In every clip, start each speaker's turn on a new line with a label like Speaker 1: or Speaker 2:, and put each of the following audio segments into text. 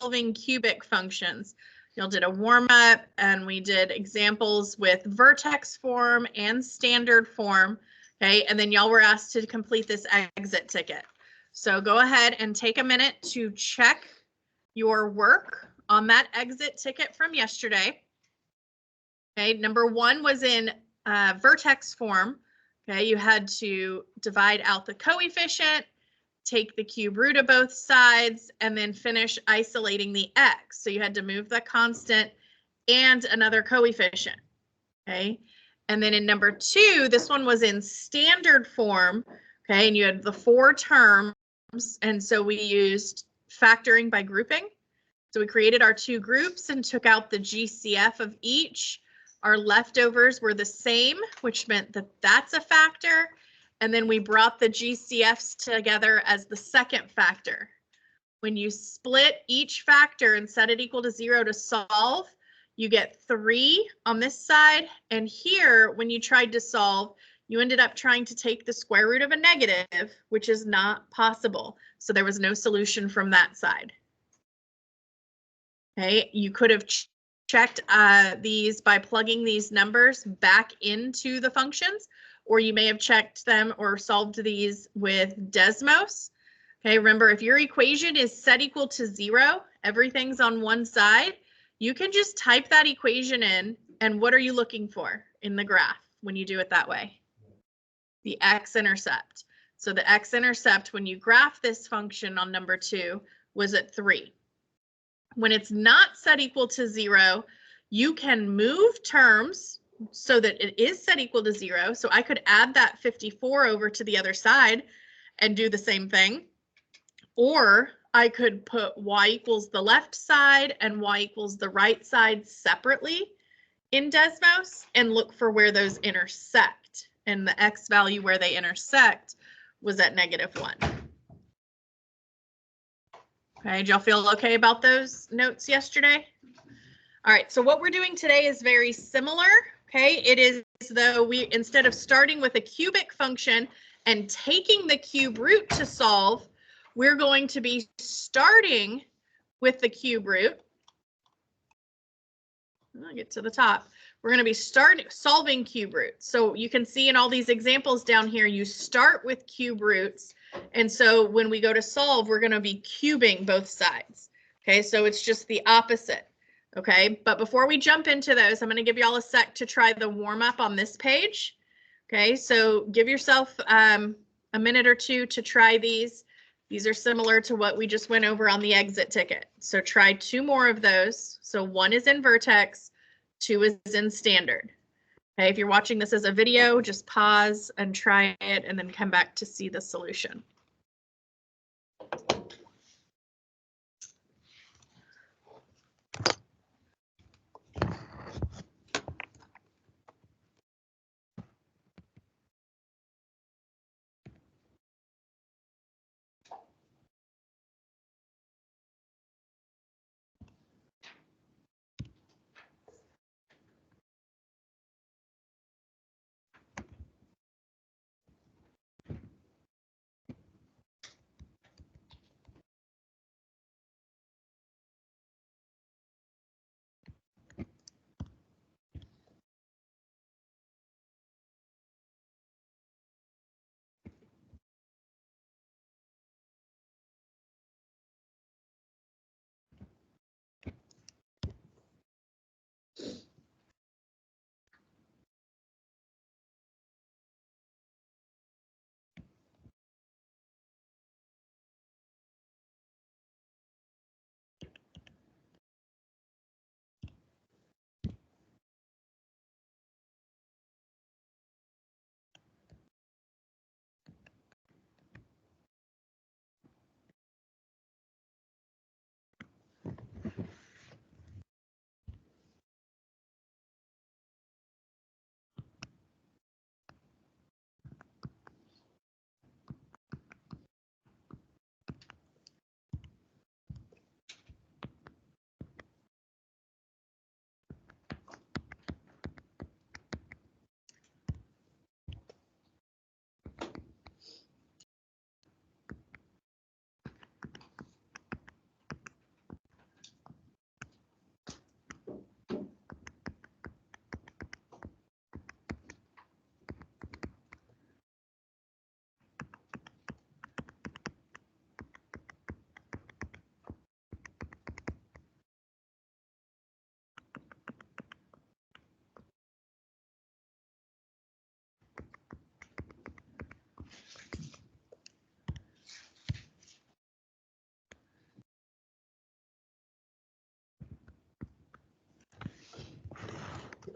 Speaker 1: solving cubic functions. Y'all did a warm-up and we did examples with vertex form and standard form. Okay, and then y'all were asked to complete this exit ticket. So go ahead and take a minute to check your work on that exit ticket from yesterday. Okay, number 1 was in vertex form. Okay, you had to divide out the coefficient, take the cube root of both sides, and then finish isolating the x. So you had to move the constant and another coefficient. Okay, and then in number 2, this one was in standard form. Okay, and you had the 4 terms, and so we used factoring by grouping. So we created our 2 groups and took out the GCF of each. Our leftovers were the same, which meant that that's a factor. And then we brought the GCFs together as the second factor. When you split each factor and set it equal to 0 to solve, you get 3 on this side. And here, when you tried to solve, you ended up trying to take the square root of a negative, which is not possible. So there was no solution from that side. Okay, you could have checked these by plugging these numbers back into the functions, or you may have checked them or solved these with Desmos. Okay, remember, if your equation is set equal to 0, everything's on one side, you can just type that equation in, and what are you looking for in the graph when you do it that way? The x-intercept. So the x-intercept, when you graph this function on number 2, was at 3. When it's not set equal to 0, you can move terms so that it is set equal to 0. So I could add that 54 over to the other side and do the same thing. Or I could put y equals the left side and y equals the right side separately in Desmos and look for where those intersect. And the x value where they intersect was at -1. Okay, did y'all feel okay about those notes yesterday? All right, so what we're doing today is very similar. Okay, it is as though we, instead of starting with a cubic function and taking the cube root to solve, we're going to be starting with the cube root. I'll get to the top. We're going to be solving cube roots. So you can see in all these examples down here, you start with cube roots. And so when we go to solve, we're going to be cubing both sides. Okay, so it's just the opposite. Okay, but before we jump into those, I'm going to give y'all a sec to try the warm up on this page. Okay, so give yourself a minute or two to try these. These are similar to what we just went over on the exit ticket. So try 2 more of those. So 1 is in vertex, 2 is in standard. Okay, if you're watching this as a video, just pause and try it and then come back to see the solution.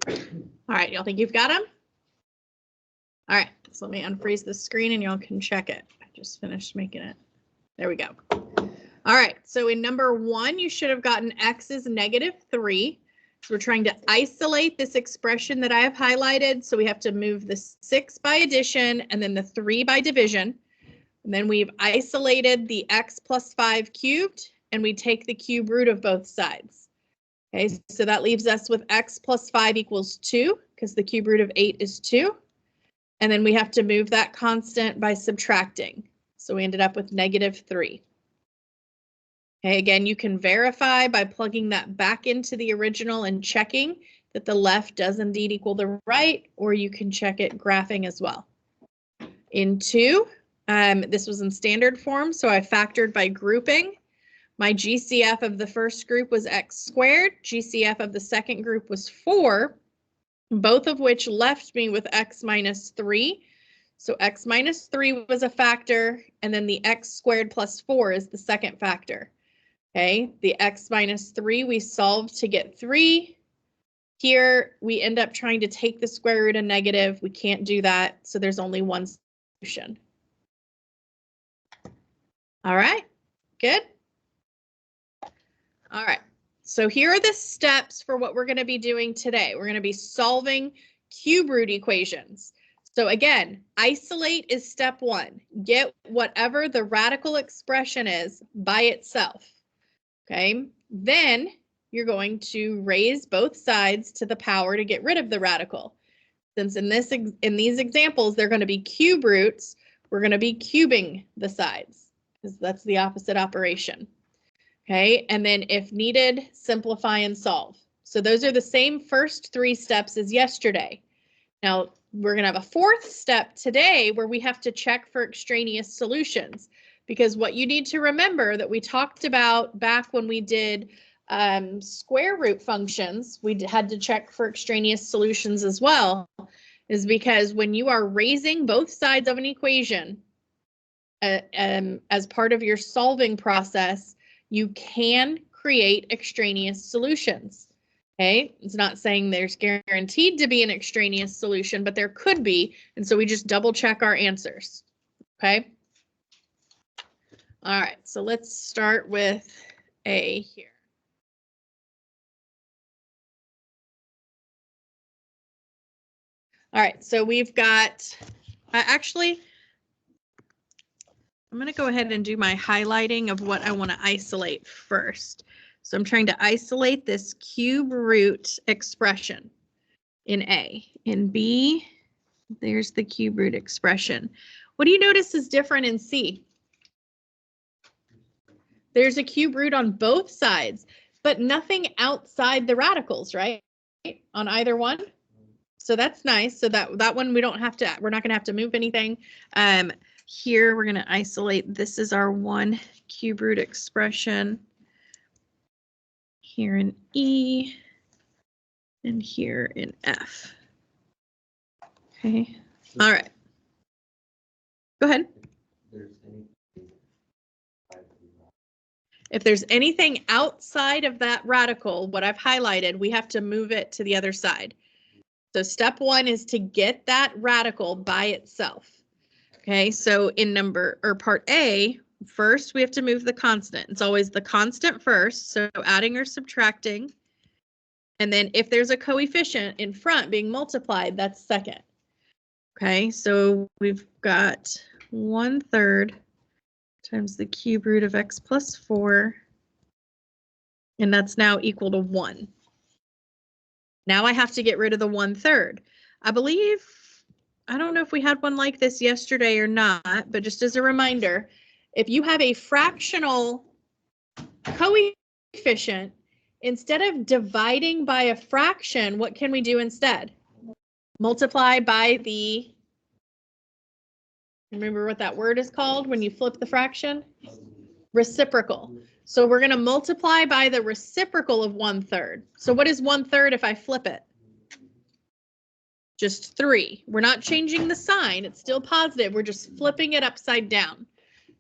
Speaker 1: All right, y'all think you've got them? All right, so let me unfreeze the screen and y'all can check it. I just finished making it. There we go. All right, so in number 1, you should have gotten x is -3. So we're trying to isolate this expression that I have highlighted. So we have to move the 6 by addition and then the 3 by division. And then we've isolated the x plus 5 cubed, and we take the cube root of both sides. Okay, so that leaves us with x plus 5 equals 2, because the cube root of 8 is 2. And then we have to move that constant by subtracting. So we ended up with -3. Okay, again, you can verify by plugging that back into the original and checking that the left does indeed equal the right, or you can check it graphing as well. In 2, this was in standard form, so I factored by grouping. My GCF of the first group was x squared, GCF of the second group was 4, both of which left me with x minus 3. So x minus 3 was a factor, and then the x squared plus 4 is the second factor. Okay, the x minus 3 we solved to get 3. Here we end up trying to take the square root of negative. We can't do that, so there's only one solution. All right, good. All right, so here are the steps for what we're going to be doing today. We're going to be solving cube root equations. So again, isolate is step 1. Get whatever the radical expression is by itself. Okay, then you're going to raise both sides to the power to get rid of the radical. Since in these examples, they're going to be cube roots, we're going to be cubing the sides, because that's the opposite operation. Okay, and then if needed, simplify and solve. So those are the same first 3 steps as yesterday. Now, we're going to have a 4th step today where we have to check for extraneous solutions. Because what you need to remember that we talked about back when we did square root functions, we had to check for extraneous solutions as well, is because when you are raising both sides of an equation as part of your solving process, you can create extraneous solutions. Okay, it's not saying there's guaranteed to be an extraneous solution, but there could be, and so we just double check our answers. Okay. All right, so let's start with A here. All right, so we've got, actually, I'm going to go ahead and do my highlighting of what I want to isolate first. So I'm trying to isolate this cube root expression in A. In B, there's the cube root expression. What do you notice is different in C? There's a cube root on both sides, but nothing outside the radicals, right? On either one. So that's nice. So that one we don't have to, we're not going to have to move anything. Here we're going to isolate. This is our one cube root expression. Here in E and here in F. Okay. All right. Go ahead. If there's anything outside of that radical, what I've highlighted, we have to move it to the other side. So step 1 is to get that radical by itself. Okay, so in part A, first we have to move the constant. It's always the constant first, so adding or subtracting. And then if there's a coefficient in front being multiplied, that's second. Okay, so we've got 1/3 times the cube root of x plus 4, and that's now equal to 1. Now I have to get rid of the 1/3. I believe, I don't know if we had one like this yesterday or not, but just as a reminder, if you have a fractional coefficient, instead of dividing by a fraction, what can we do instead? Multiply by the, remember what that word is called when you flip the fraction? Reciprocal. So we're going to multiply by the reciprocal of 1/3. So what is 1/3 if I flip it? Just 3. We're not changing the sign. It's still positive. We're just flipping it upside down,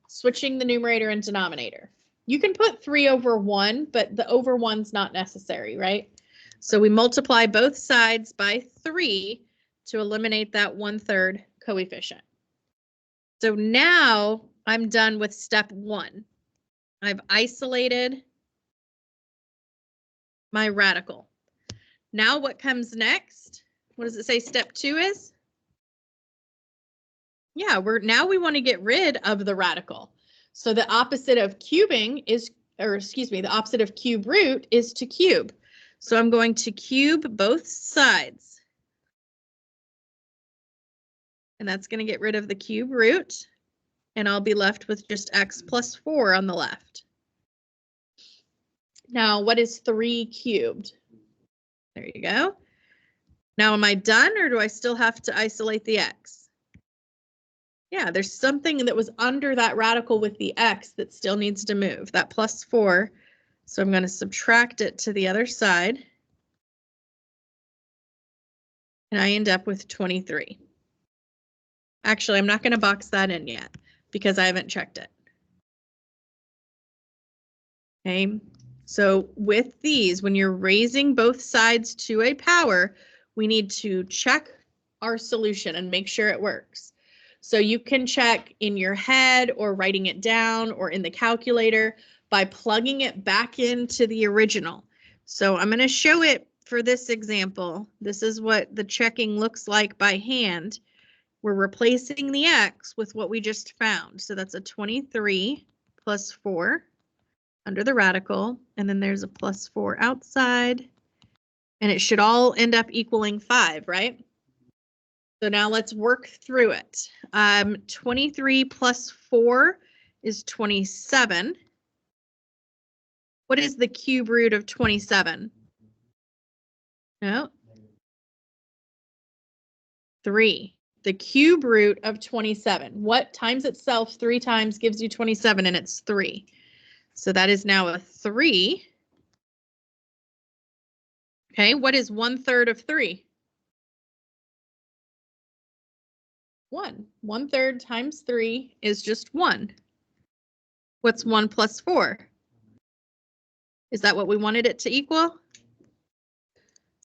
Speaker 1: switching the numerator and denominator. You can put 3 over 1, but the over 1's not necessary, right? So we multiply both sides by 3 to eliminate that 1/3 coefficient. So now I'm done with step 1. I've isolated my radical. Now what comes next? What does it say step 2 is? Yeah, we want to get rid of the radical. So the opposite of cubing is, or excuse me, the opposite of cube root is to cube. So I'm going to cube both sides. And that's going to get rid of the cube root. And I'll be left with just x plus 4 on the left. Now, what is 3 cubed? There you go. Now, am I done, or do I still have to isolate the x? Yeah, there's something that was under that radical with the x that still needs to move, that plus 4. So I'm going to subtract it to the other side. And I end up with 23. Actually, I'm not going to box that in yet because I haven't checked it. Okay, so with these, when you're raising both sides to a power, we need to check our solution and make sure it works. So you can check in your head or writing it down or in the calculator by plugging it back into the original. So I'm going to show it for this example. This is what the checking looks like by hand. We're replacing the x with what we just found. So that's a 23 plus 4 under the radical, and then there's a plus 4 outside, and it should all end up equaling 5, right? So now let's work through it. 23 plus 4 is 27. What is the cube root of 27? No. 3. The cube root of 27. What times itself 3 times gives you 27, and it's 3. So that is now a 3. Okay, what is 1/3 of 3? 1. 1/3 times 3 is just 1. What's 1 plus 4? Is that what we wanted it to equal?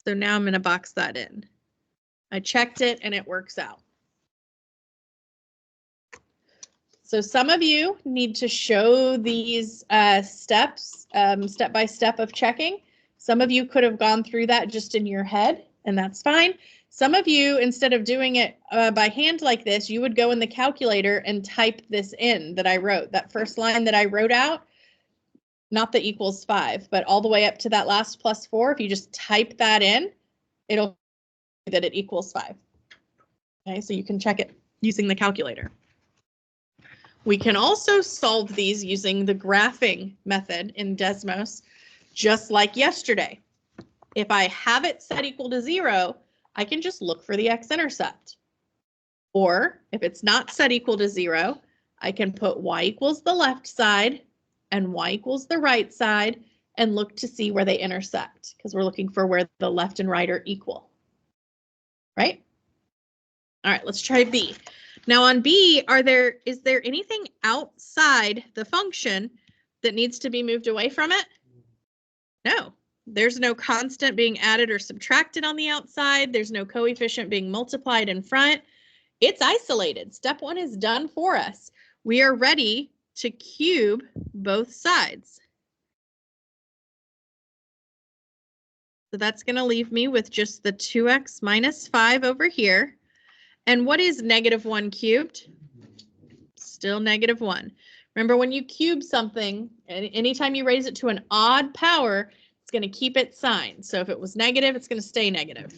Speaker 1: So now I'm going to box that in. I checked it and it works out. So some of you need to show these steps, step by step of checking. Some of you could have gone through that just in your head, and that's fine. Some of you, instead of doing it by hand like this, you would go in the calculator and type this in that I wrote. That first line that I wrote out, not the equals 5, but all the way up to that last plus 4. If you just type that in, it'll say that it equals 5. Okay, so you can check it using the calculator. We can also solve these using the graphing method in Desmos, just like yesterday. If I have it set equal to 0, I can just look for the x-intercept. Or if it's not set equal to 0, I can put y equals the left side and y equals the right side and look to see where they intersect, because we're looking for where the left and right are equal. Right? All right, let's try B. Now on B, is there anything outside the function that needs to be moved away from it? No, there's no constant being added or subtracted on the outside. There's no coefficient being multiplied in front. It's isolated. Step 1 is done for us. We are ready to cube both sides. So that's going to leave me with just the 2x minus 5 over here. And what is -1 cubed? Still -1. Remember, when you cube something, anytime you raise it to an odd power, it's going to keep its sign. So if it was negative, it's going to stay negative.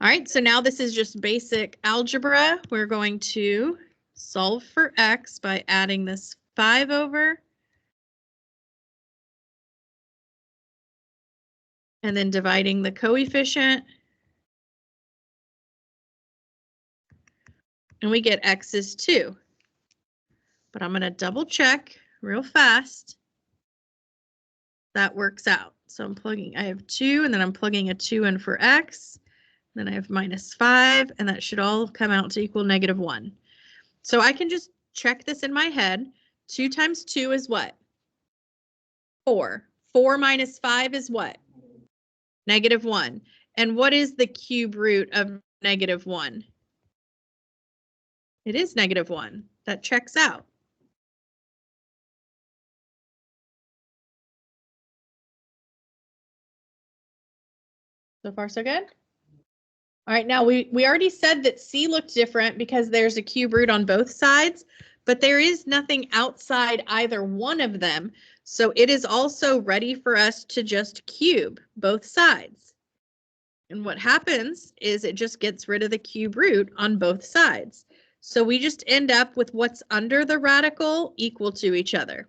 Speaker 1: All right, so now this is just basic algebra. We're going to solve for x by adding this 5 over. And then dividing the coefficient. And we get x is 2. But I'm going to double check real fast. That works out. So I have 2, and then I'm plugging a 2 in for x. Then I have -5, and that should all come out to equal -1. So I can just check this in my head. 2 times 2 is what? 4. 4 minus 5 is what? -1. And what is the cube root of -1? It is -1. That checks out. So far, so good? All right, now we already said that C looked different because there's a cube root on both sides, but there is nothing outside either one of them. So it is also ready for us to just cube both sides. And what happens is it just gets rid of the cube root on both sides. So we just end up with what's under the radical equal to each other.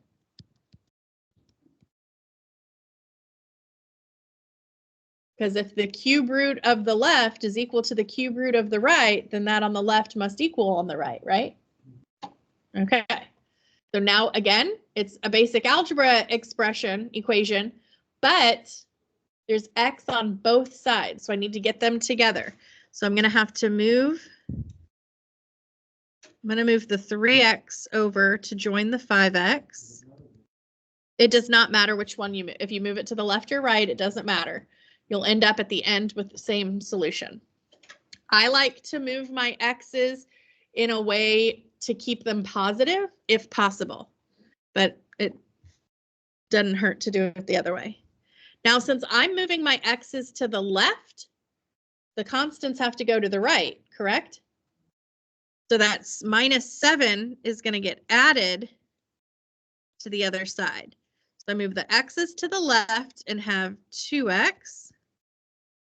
Speaker 1: Because if the cube root of the left is equal to the cube root of the right, then that on the left must equal on the right, right? Okay. So now, again, it's a basic algebra equation, but there's x on both sides, so I need to get them together. So I'm going to have to move. I'm going to move the 3x over to join the 5x. It does not matter which one you move. If you move it to the left or right, it doesn't matter. You'll end up at the end with the same solution. I like to move my x's in a way to keep them positive if possible, but it doesn't hurt to do it the other way. Now, since I'm moving my x's to the left, the constants have to go to the right, correct? So that's -7 is going to get added to the other side. So I move the x's to the left and have 2x.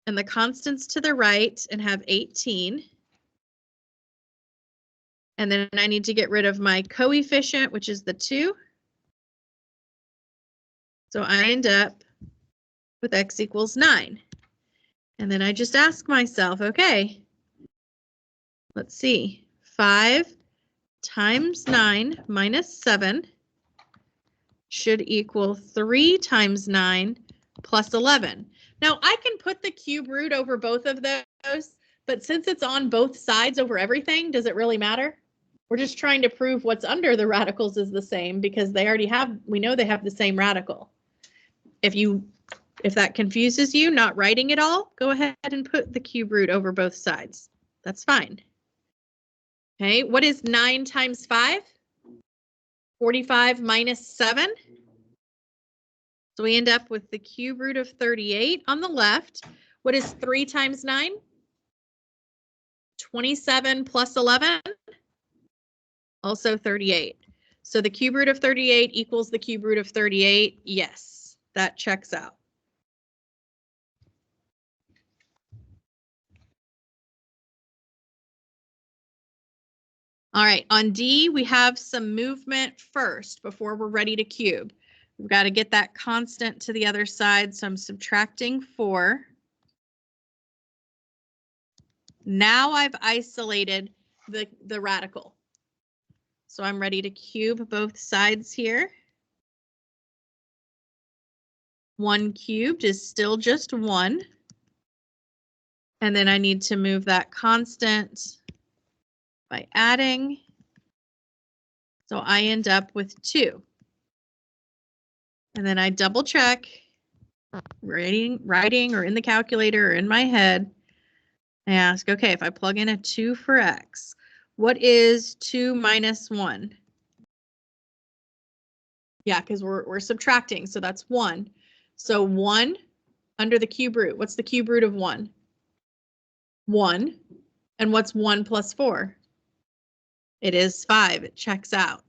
Speaker 1: And the constants to the right and have 18. And then I need to get rid of my coefficient, which is the 2. So I end up with x equals 9. And then I just ask myself, okay, let's see, 5 times 9 minus 7 should equal 3 times 9 plus 11. Now I can put the cube root over both of those, but since it's on both sides over everything, does it really matter? We're just trying to prove what's under the radicals is the same because they already have, we know they have the same radical. If that confuses you, not writing it all, go ahead and put the cube root over both sides. That's fine. Okay, what is 9 times 5? 45 minus 7. So we end up with the cube root of 38 on the left. What is 3 times 9? 27 plus 11? Also 38. So the cube root of 38 equals the cube root of 38. Yes, that checks out. All right, on D, we have some movement first before we're ready to cube. We've got to get that constant to the other side, so I'm subtracting 4. Now I've isolated the radical. So I'm ready to cube both sides here. 1 cubed is still just 1. And then I need to move that constant by adding. So I end up with 2. And then I double check, writing or in the calculator or in my head. I ask, okay, if I plug in a 2 for x, what is 2 minus 1? Yeah, because we're subtracting, so that's 1. So 1 under the cube root. What's the cube root of 1? 1. And what's 1 plus 4? It is 5. It checks out.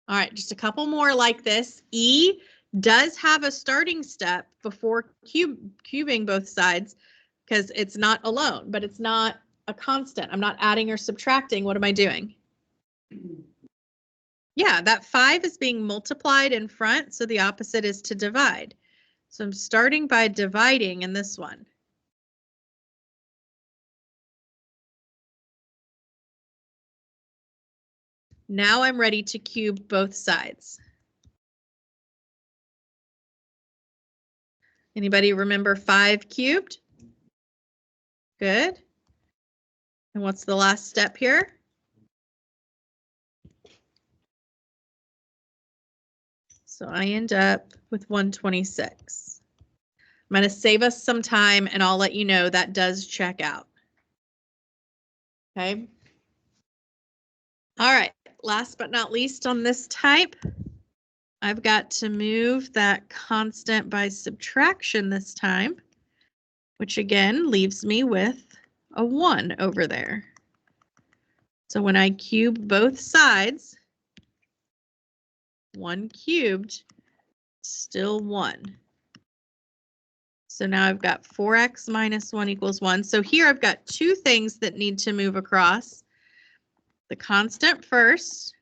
Speaker 1: All right, just a couple more like this. E does have a starting step before cubing both sides because it's not alone, but it's not a constant. I'm not adding or subtracting. What am I doing? Yeah, that 5 is being multiplied in front, so the opposite is to divide. So I'm starting by dividing in this one. Now I'm ready to cube both sides. Anybody remember 5 cubed? Good. And what's the last step here? So I end up with 126. I'm going to save us some time and I'll let you know that does check out. Okay. All right. Last but not least on this type, I've got to move that constant by subtraction this time, which again leaves me with a 1 over there. So when I cube both sides, 1 cubed, still 1. So now I've got 4x minus 1 equals 1. So here I've got two things that need to move across. The constant first,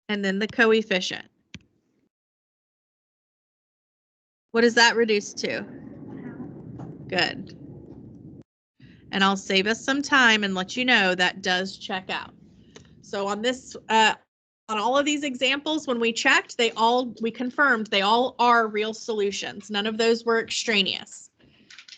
Speaker 1: and then the coefficient. What does that reduce to? Good. And I'll save us some time and let you know that does check out. So on this, on all of these examples, when we checked, we confirmed they all are real solutions. None of those were extraneous.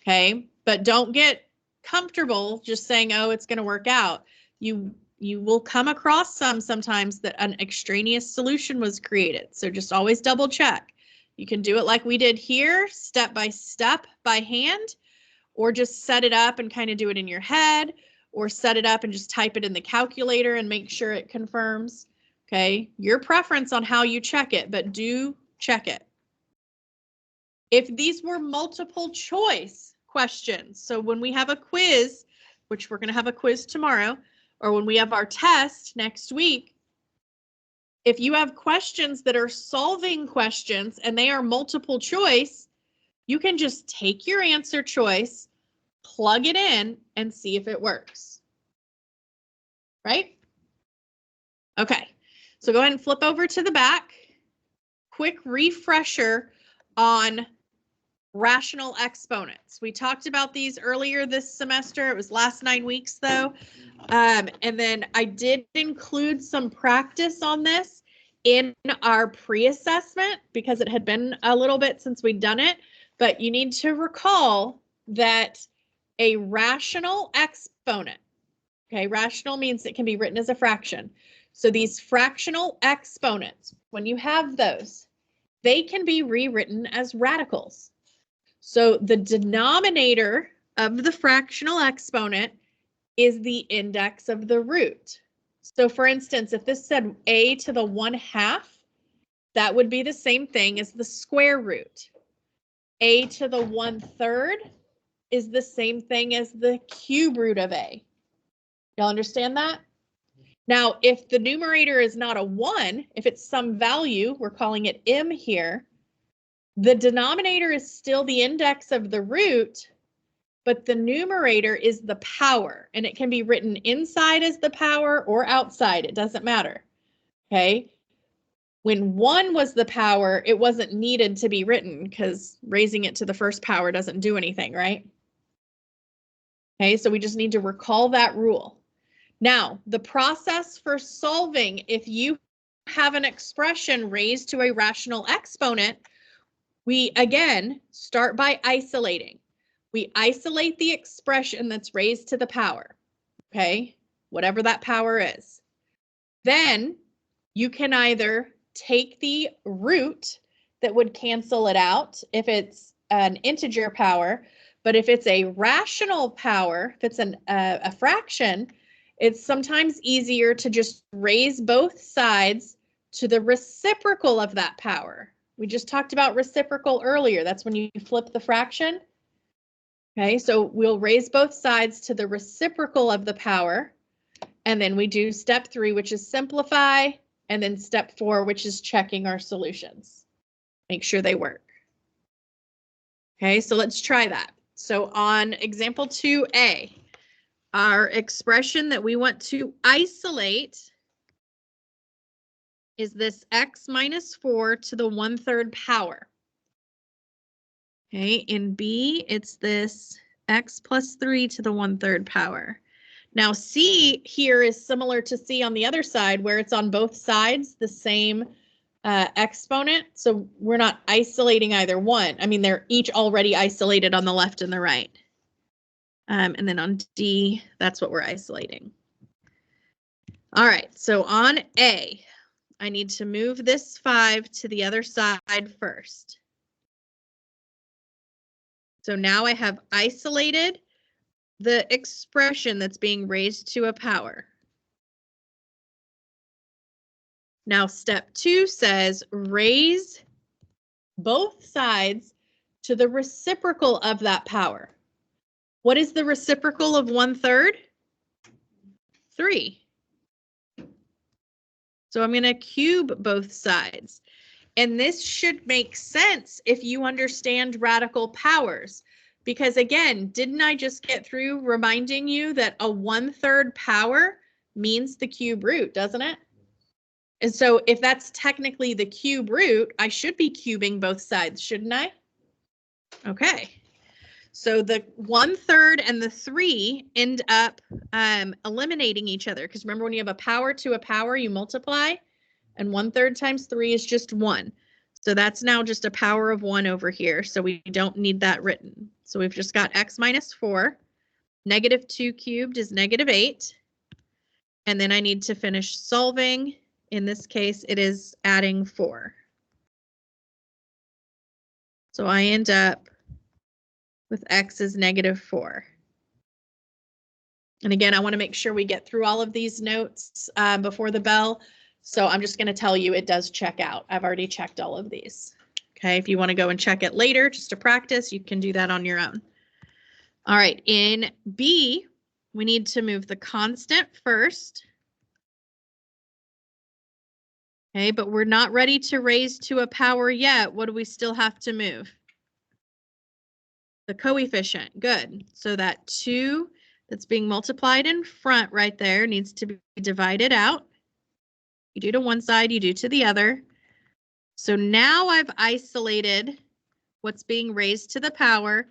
Speaker 1: Okay, but don't get comfortable just saying, oh, it's going to work out. You will come across sometimes that an extraneous solution was created. So just always double check. You can do it like we did here, step by step by hand, or just set it up and kind of do it in your head, or set it up and just type it in the calculator and make sure it confirms. Okay, your preference on how you check it, but do check it. If these were multiple choice questions, so when we have a quiz, which we're going to have a quiz tomorrow, or when we have our test next week, if you have questions that are solving questions and they are multiple choice, you can just take your answer choice, plug it in, and see if it works. Right? Okay, so go ahead and flip over to the back. Quick refresher on rational exponents. We talked about these earlier this semester. It was last 9 weeks though. And then I did include some practice on this in our pre-assessment because it had been a little bit since we'd done it. But you need to recall that a rational exponent, okay, rational means it can be written as a fraction. So these fractional exponents, when you have those, they can be rewritten as radicals. So the denominator of the fractional exponent is the index of the root. So for instance, if this said a to the 1/2, that would be the same thing as the square root. A to the 1/3 is the same thing as the cube root of a. Y'all understand that? Now, if the numerator is not a 1, if it's some value, we're calling it m here, the denominator is still the index of the root, but the numerator is the power, and it can be written inside as the power or outside. It doesn't matter. Okay. When 1 was the power, it wasn't needed to be written because raising it to the first power doesn't do anything, right? Okay, so we just need to recall that rule. Now, the process for solving, if you have an expression raised to a rational exponent, we again start by isolating. We isolate the expression that's raised to the power, okay, whatever that power is. Then you can either take the root that would cancel it out if it's an integer power, but if it's a rational power, if it's a fraction, it's sometimes easier to just raise both sides to the reciprocal of that power. We just talked about reciprocal earlier. That's when you flip the fraction. Okay, so we'll raise both sides to the reciprocal of the power. And then we do step 3, which is simplify. And then step 4, which is checking our solutions. Make sure they work. Okay, so let's try that. So on example 2a, our expression that we want to isolate is this x minus 4 to the 1/3 power. Okay, in B, it's this x plus 3 to the 1/3 power. Now C here is similar to C on the other side where it's on both sides, the same exponent. So we're not isolating either one. I mean, they're each already isolated on the left and the right. And then on D, that's what we're isolating. All right, so on A, I need to move this 5 to the other side first. So now I have isolated the expression that's being raised to a power. Now step 2 says raise both sides to the reciprocal of that power. What is the reciprocal of 1/3? 3. So I'm going to cube both sides. And this should make sense if you understand radical powers. Because again, didn't I just get through reminding you that a 1/3 power means the cube root, doesn't it? And so if that's technically the cube root, I should be cubing both sides, shouldn't I? Okay. So the 1/3 and the 3 end up eliminating each other. Because remember, when you have a power to a power, you multiply. And 1/3 times 3 is just 1. So that's now just a power of 1 over here. So we don't need that written. So we've just got x minus 4. -2 cubed is -8. And then I need to finish solving. In this case, it is adding 4. So I end up with x is -4. And again, I want to make sure we get through all of these notes before the bell. So I'm just going to tell you it does check out. I've already checked all of these. Okay, if you want to go and check it later just to practice, you can do that on your own. All right, in B, we need to move the constant first. Okay, but we're not ready to raise to a power yet. What do we still have to move? The coefficient. Good. So that 2 that's being multiplied in front right there needs to be divided out. You do to one side, you do to the other. So now I've isolated what's being raised to the power,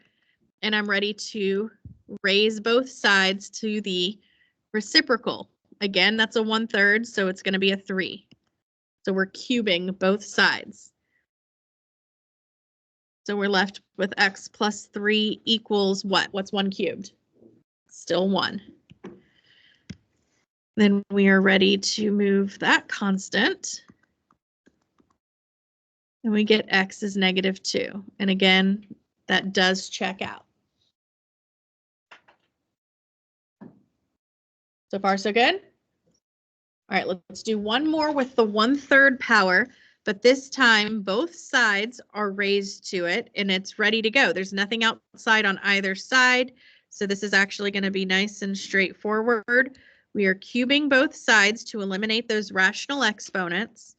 Speaker 1: and I'm ready to raise both sides to the reciprocal. Again, that's a 1/3, so it's going to be a 3. So we're cubing both sides. So we're left with x plus 3 equals what? What's 1 cubed? Still 1. Then we are ready to move that constant. And we get x is -2. And again, that does check out. So far, so good? All right, let's do one more with the 1/3 power, but this time both sides are raised to it and it's ready to go. There's nothing outside on either side. So this is actually going to be nice and straightforward. We are cubing both sides to eliminate those rational exponents.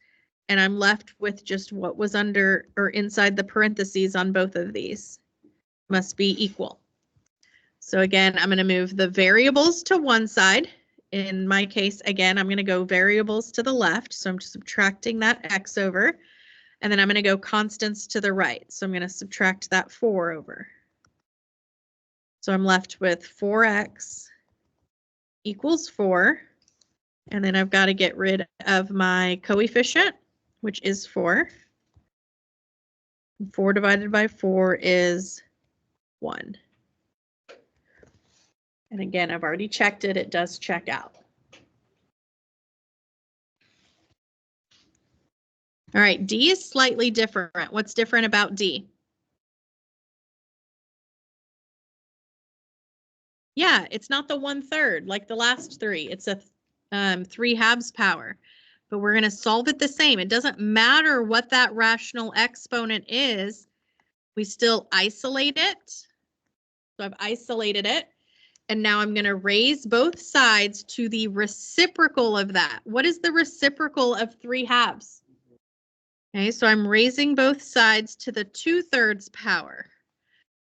Speaker 1: And I'm left with just what was under or inside the parentheses on both of these. Must be equal. So again, I'm going to move the variables to one side. In my case, again, I'm going to go variables to the left. So I'm just subtracting that x over. And then I'm going to go constants to the right. So I'm going to subtract that 4 over. So I'm left with 4x equals 4. And then I've got to get rid of my coefficient, which is 4. 4 divided by 4 is 1. And again, I've already checked it. It does check out. All right, D is slightly different. What's different about D? Yeah, it's not the 1/3 like the last 3. It's a 3/2 power. But we're going to solve it the same. It doesn't matter what that rational exponent is. We still isolate it. So I've isolated it. And now I'm going to raise both sides to the reciprocal of that. What is the reciprocal of 3/2? Okay, so I'm raising both sides to the 2/3 power.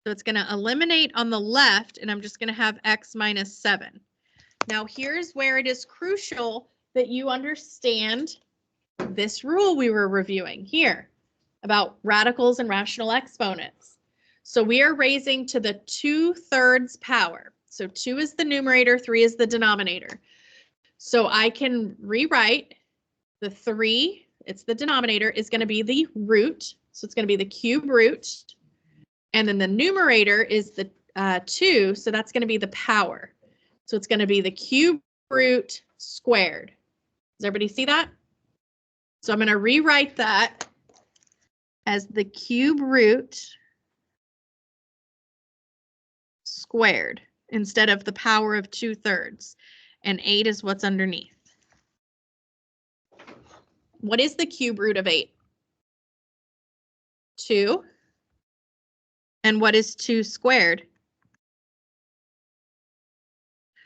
Speaker 1: So it's going to eliminate on the left, and I'm just going to have x minus 7. Now here's where it is crucial that you understand this rule we were reviewing here about radicals and rational exponents. So we are raising to the 2/3 power. So 2 is the numerator, 3 is the denominator. So I can rewrite the 3, it's the denominator, is going to be the root. So it's going to be the cube root. And then the numerator is the 2, so that's going to be the power. So it's going to be the cube root squared. Does everybody see that? So I'm going to rewrite that as the cube root squared instead of the power of 2/3. And 8 is what's underneath. What is the cube root of 8? 2. And what is 2 squared?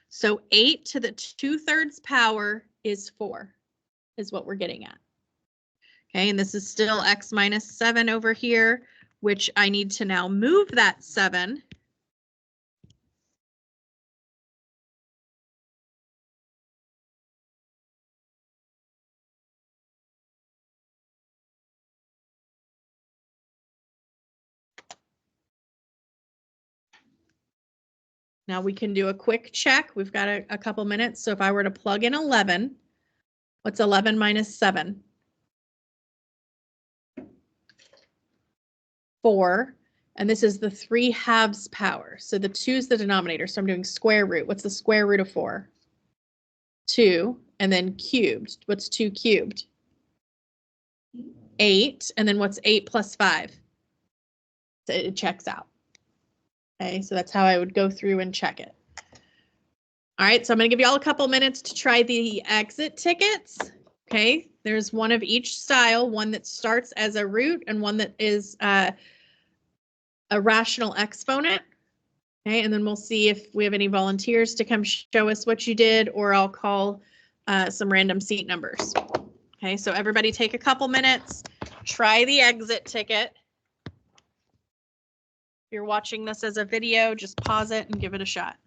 Speaker 1: So 8 to the 2/3 power is 4, is what we're getting at. Okay, and this is still x minus 7 over here, which I need to now move that 7. Now we can do a quick check. We've got a couple minutes. So if I were to plug in 11, what's 11 minus 7? 4. And this is the 3/2 power. So the 2 is the denominator. So I'm doing square root. What's the square root of 4? 2. And then cubed. What's 2 cubed? 8. And then what's 8 plus 5? So it checks out. Okay, so that's how I would go through and check it. All right, so I'm going to give you all a couple minutes to try the exit tickets. Okay, there's one of each style, one that starts as a root and one that is a rational exponent. Okay, and then we'll see if we have any volunteers to come show us what you did, or I'll call some random seat numbers. Okay, so everybody take a couple minutes, try the exit ticket. If you're watching this as a video, just pause it and give it a shot.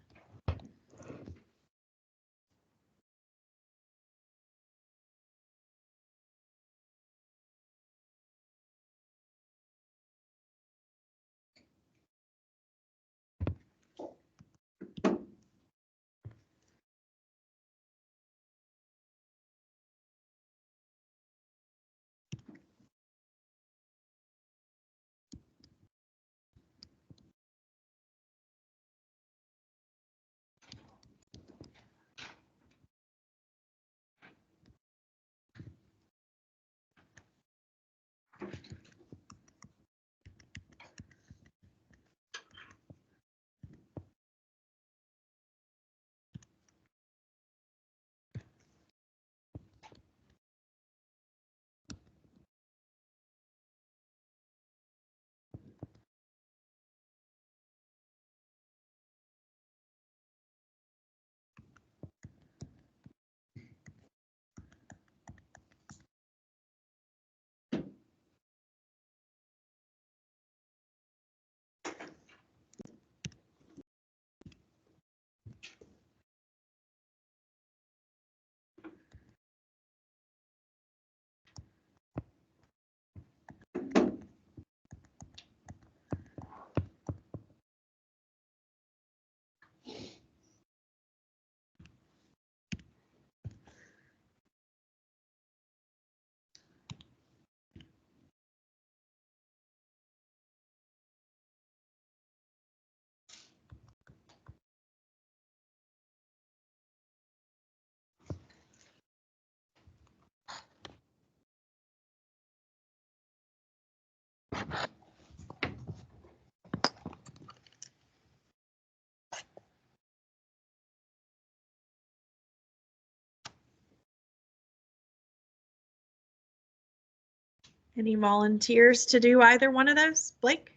Speaker 1: Any volunteers to do either one of those? Blake,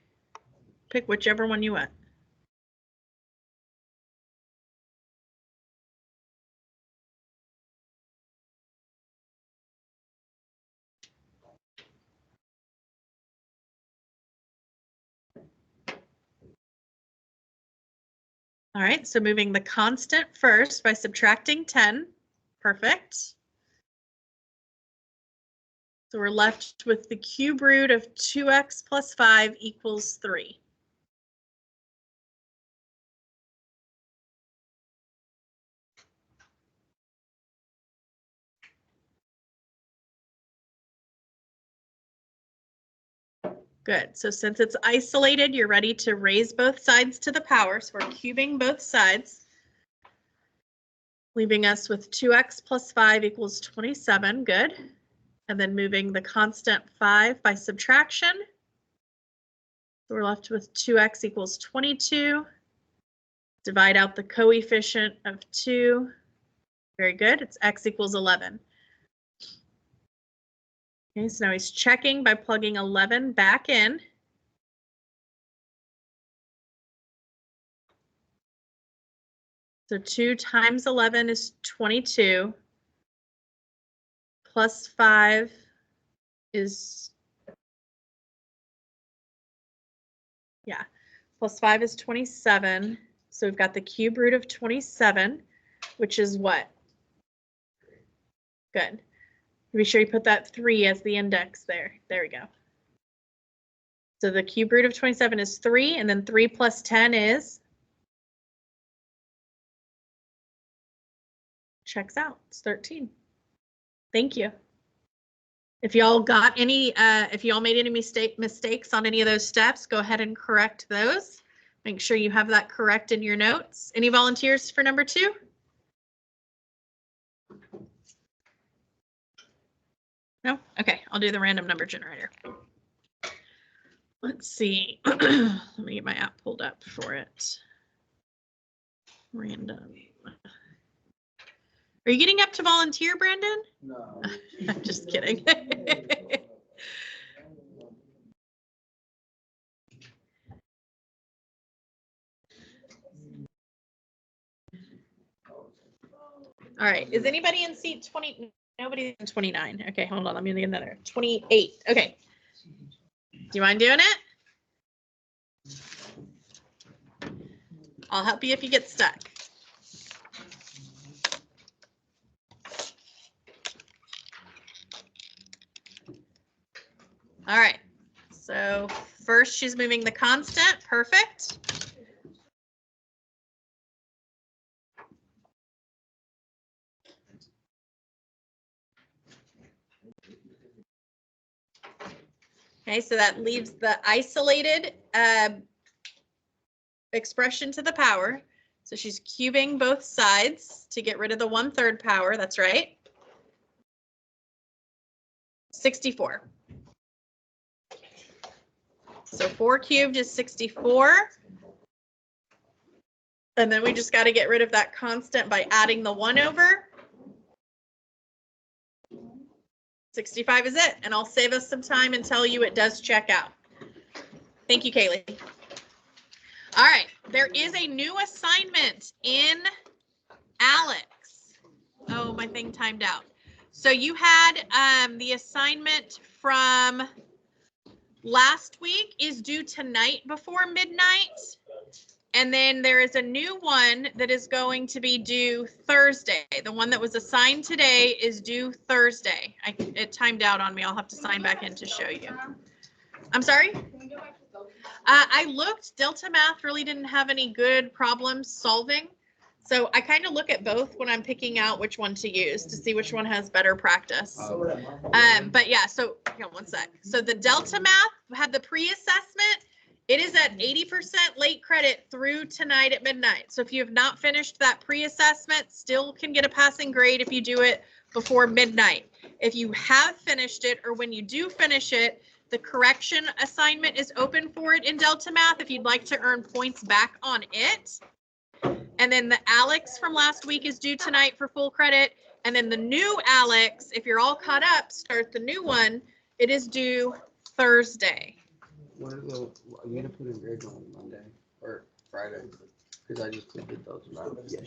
Speaker 1: pick whichever one you want. All right, so moving the constant first by subtracting 10. Perfect. So we're left with the cube root of 2x plus 5 equals 3. Good. So since it's isolated, you're ready to raise both sides to the power. So we're cubing both sides, leaving us with 2x plus 5 equals 27. Good. and then moving the constant 5 by subtraction. So we're left with 2x equals 22. Divide out the coefficient of 2. Very good. It's x equals 11. Okay, so now he's checking by plugging 11 back in. So 2 times 11 is 22. Plus 5 is, yeah, plus 5 is 27. So we've got the cube root of 27, which is what? Good. Be sure you put that 3 as the index there. There we go. So the cube root of 27 is 3, and then 3 plus 10 is? Checks out. It's 13. Thank you. If y'all got any, if y'all made any mistakes on any of those steps, go ahead and correct those. Make sure you have that correct in your notes. Any volunteers for number 2? No? Okay, I'll do the random number generator. Let's see. Let me get my app pulled up for it. Random. Are you getting up to volunteer, Brandon?
Speaker 2: No.
Speaker 1: I'm just kidding. All right, is anybody in seat 20? Nobody's in 29. Okay, hold on, let me get another. 28, okay. Do you mind doing it? I'll help you if you get stuck. All right, so first she's moving the constant, perfect. Okay, so that leaves the isolated expression to the power. So she's cubing both sides to get rid of the 1/3 power, that's right. 64. So 4 cubed is 64. And then we just got to get rid of that constant by adding the 1 over. 65 is it, and I'll save us some time and tell you it does check out. Thank you, Kaylee. All right, there is a new assignment in Alex. Oh, my thing timed out. So you had the assignment from last week is due tonight before midnight. And then there is a new one that is going to be due Thursday. The one that was assigned today is due Thursday. It timed out on me. I'll have to sign back in to show you. I'm sorry? I looked. Delta Math really didn't have any good problem solving. So I kind of look at both when I'm picking out which one to use to see which one has better practice. But yeah, so hang on one sec. So the Delta Math had the pre-assessment. It is at 80% late credit through tonight at midnight. So if you have not finished that pre-assessment, still can get a passing grade if you do it before midnight. If you have finished it, or when you do finish it, the correction assignment is open for it in Delta Math if you'd like to earn points back on it. And then the Alex from last week is due tonight for full credit. And then the new Alex, if you're all caught up, start the new one. It is due Thursday.
Speaker 2: What are you gonna put in grades on Monday or Friday? Because I just did those. Yes.